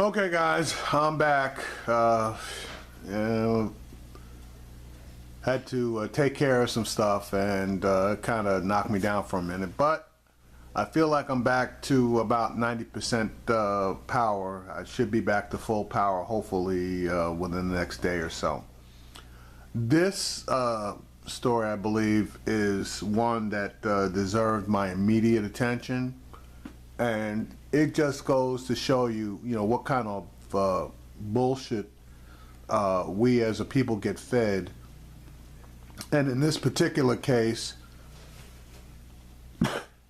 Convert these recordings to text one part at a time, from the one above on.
Okay, guys, I'm back. Had to take care of some stuff and kind of knocked me down for a minute, but I feel like I'm back to about 90% power. I should be back to full power hopefully within the next day or so. This story, I believe, is one that deserved my immediate attention, and it just goes to show you, what kind of bullshit we as a people get fed. And in this particular case,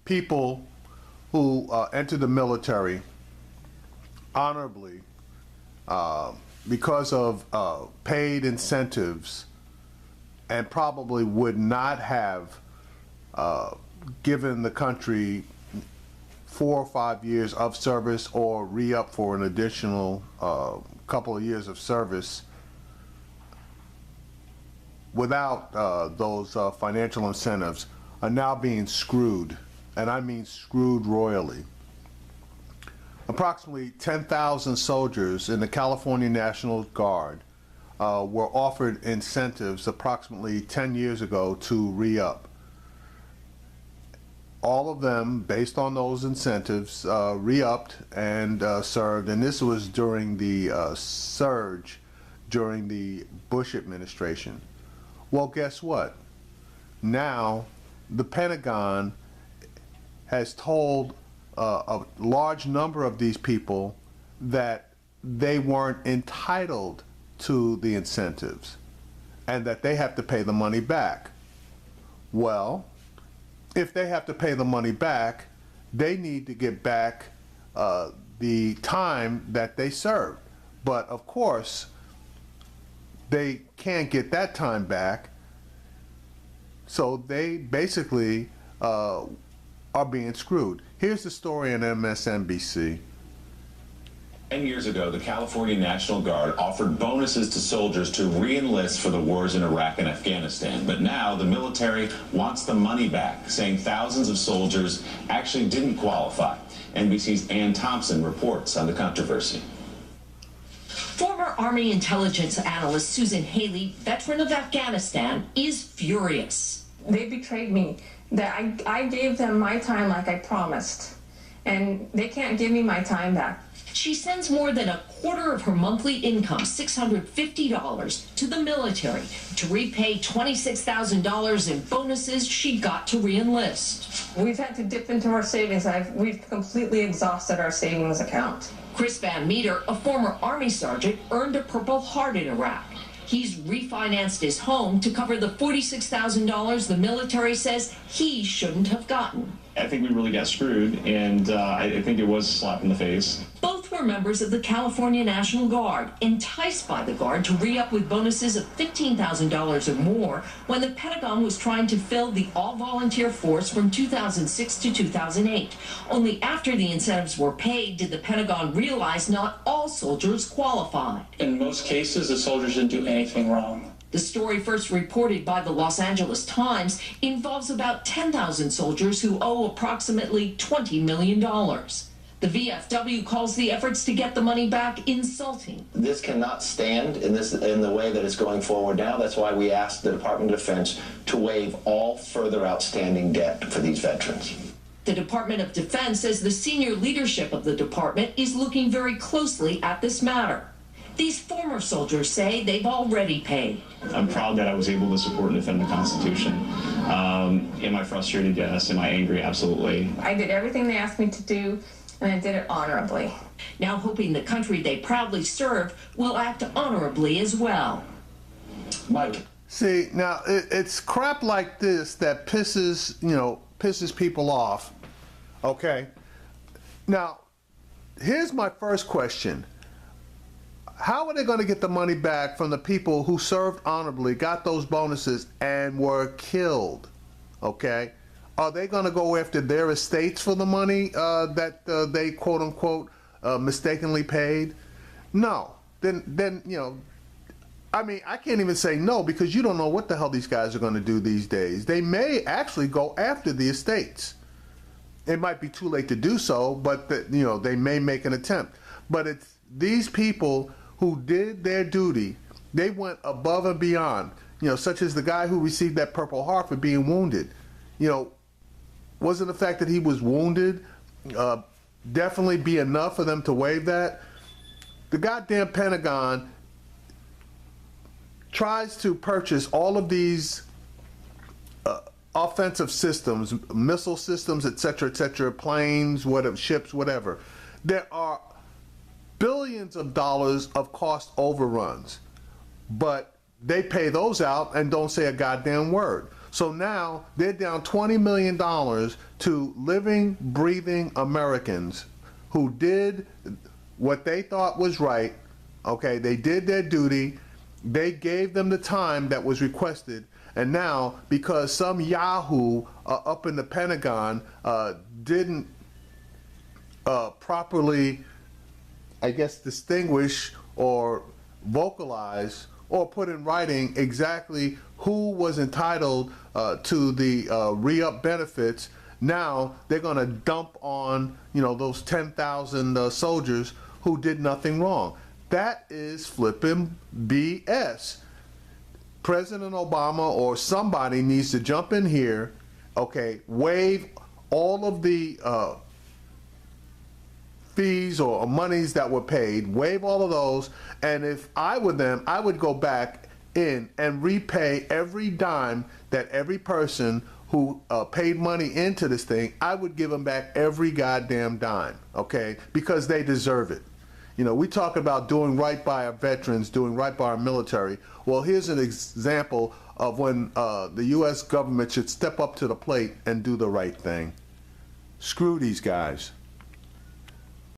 people who enter the military honorably because of paid incentives, and probably would not have given the country 4 or 5 years of service or re-up for an additional couple of years of service without those financial incentives, are now being screwed, and I mean screwed royally. Approximately 10,000 soldiers in the California National Guard were offered incentives approximately 10 years ago to re-up. All of them, based on those incentives, re-upped and served, and this was during the surge during the Bush administration. Well, guess what? Now, the Pentagon has told a large number of these people that they weren't entitled to the incentives and that they have to pay the money back. Well, if they have to pay the money back, they need to get back the time that they served. But of course, they can't get that time back, so they basically are being screwed. Here's the story on MSNBC. 10 years ago, the California National Guard offered bonuses to soldiers to re-enlist for the wars in Iraq and Afghanistan. But now the military wants the money back, saying thousands of soldiers actually didn't qualify. NBC's Ann Thompson reports on the controversy. Former Army intelligence analyst Susan Haley, veteran of Afghanistan, is furious. They betrayed me. That I gave them my time like I promised, and they can't give me my time back. She sends more than a quarter of her monthly income, $650, to the military to repay $26,000 in bonuses she got to re-enlist. We've had to dip into our savings. We've completely exhausted our savings account. Chris Van Meter, a former Army sergeant, earned a Purple Heart in Iraq. He's refinanced his home to cover the $46,000 the military says he shouldn't have gotten. I think we really got screwed, and I think it was a slap in the face. Both were members of the California National Guard, enticed by the Guard to re-up with bonuses of $15,000 or more when the Pentagon was trying to fill the all-volunteer force from 2006 to 2008. Only after the incentives were paid did the Pentagon realize not all soldiers qualified. In most cases, the soldiers didn't do anything wrong. The story, first reported by the Los Angeles Times, involves about 10,000 soldiers who owe approximately $20 million. The VFW calls the efforts to get the money back insulting. This cannot stand in the way that it's going forward now. That's why we asked the Department of Defense to waive all further outstanding debt for these veterans. The Department of Defense says the senior leadership of the department is looking very closely at this matter. These former soldiers say they've already paid. I'm proud that I was able to support and defend the Constitution. Am I frustrated? Yes. Am I angry? Absolutely. I did everything they asked me to do, and I did it honorably. Now hoping the country they proudly served will act honorably as well. Mike. See, now it's crap like this that pisses people off. Okay. Now, here's my first question. How are they going to get the money back from the people who served honorably, got those bonuses, and were killed? Okay? Are they going to go after their estates for the money that they quote-unquote mistakenly paid? No. Then I mean, I can't even say no, because you don't know what the hell these guys are going to do these days. They may actually go after the estates. It might be too late to do so, but they may make an attempt. But these people who did their duty, they went above and beyond, such as the guy who received that Purple Heart for being wounded. Wasn't the fact that he was wounded definitely be enough for them to waive that? The goddamn Pentagon tries to purchase all of these offensive systems, missile systems, etc., planes, whatever, ships, whatever. There are billions of dollars of cost overruns, but they pay those out and don't say a goddamn word. So now they're down $20 million to living, breathing Americans who did what they thought was right. Okay, they did their duty. They gave them the time that was requested. And now, because some yahoo up in the Pentagon didn't properly, I guess, distinguish or vocalize or put in writing exactly who was entitled to the re-up benefits, now they're going to dump on, those 10,000 soldiers who did nothing wrong. That is flipping BS. President Obama or somebody needs to jump in here, okay, waive all of the fees or monies that were paid, waive all of those, and if I were them, I would go back in and repay every dime that every person who paid money into this thing, I would give them back every goddamn dime, okay, because they deserve it. We talk about doing right by our veterans, doing right by our military. Well, here's an example of when the U.S. government should step up to the plate and do the right thing. Screw these guys.